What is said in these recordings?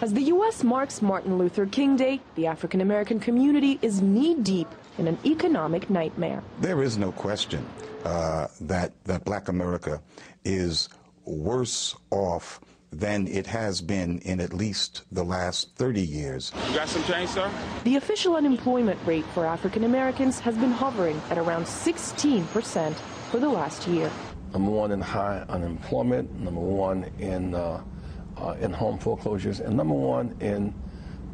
As the U.S. marks Martin Luther King Day, the African American community is knee-deep in an economic nightmare. There is no question that Black America is worse off than it has been in at least the last 30 years. You got some change, sir? The official unemployment rate for African Americans has been hovering at around 16% for the last year. Number one in high unemployment, number one in home foreclosures, and number one in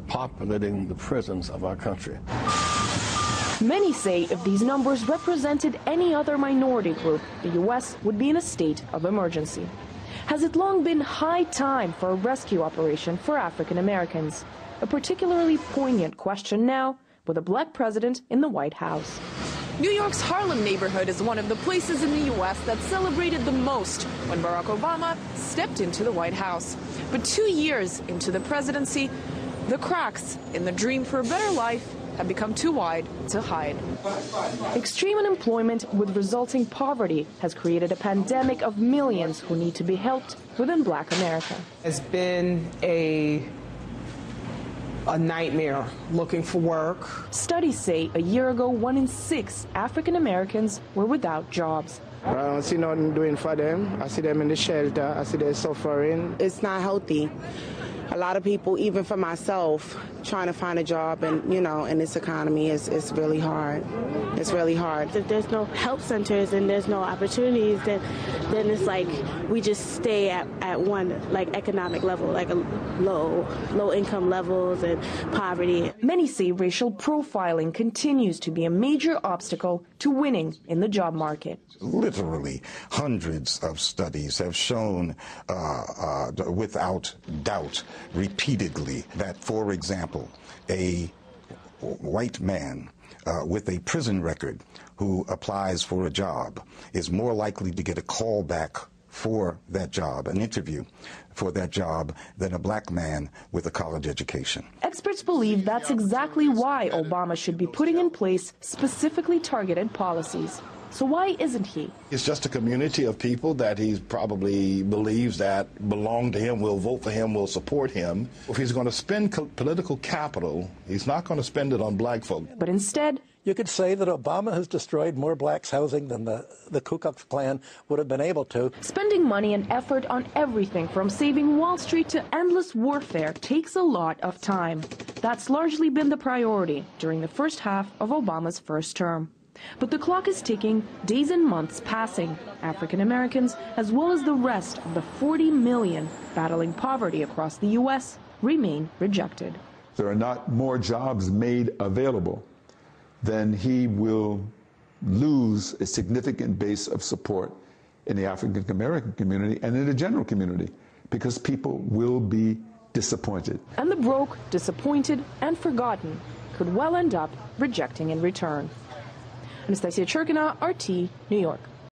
populating the prisons of our country. Many say if these numbers represented any other minority group, the U.S. would be in a state of emergency. Has it long been high time for a rescue operation for African Americans? A particularly poignant question now, with a Black president in the White House. New York's Harlem neighborhood is one of the places in the U.S. that celebrated the most when Barack Obama stepped into the White House. But 2 years into the presidency, the cracks in the dream for a better life have become too wide to hide. Extreme unemployment with resulting poverty has created a pandemic of millions who need to be helped within Black America. It's been a nightmare looking for work. Studies say a year ago, 1 in 6 African Americans were without jobs. I don't see nothing doing for them. I see them in the shelter. I see them suffering. It's not healthy. A lot of people, even for myself, trying to find a job and, you know, in this economy is really hard. It's really hard. If there's no help centers and there's no opportunities, then it's like we just stay at one economic level, like a low income levels and poverty. Many say racial profiling continues to be a major obstacle to winning in the job market. Literally hundreds of studies have shown without doubt repeatedly that, for example, a white man with a prison record who applies for a job is more likely to get a call back for that job, an interview for that job, than a Black man with a college education. Experts believe that's exactly why Obama should be putting in place specifically targeted policies. So why isn't he? It's just a community of people that he probably believes that belong to him, will vote for him, will support him. If he's going to spend political capital, he's not going to spend it on Black folk. But instead, you could say that Obama has destroyed more Blacks' housing than the Ku Klux Klan would have been able to. Spending money and effort on everything from saving Wall Street to endless warfare takes a lot of time. That's largely been the priority during the first half of Obama's first term. But the clock is ticking, days and months passing. African Americans, as well as the rest of the 40 million battling poverty across the U.S., remain rejected. There are not more jobs made available, then he will lose a significant base of support in the African American community and in the general community, because people will be disappointed. And the broke, disappointed, and forgotten could well end up rejecting in return. Anastasia Churkina, RT, New York.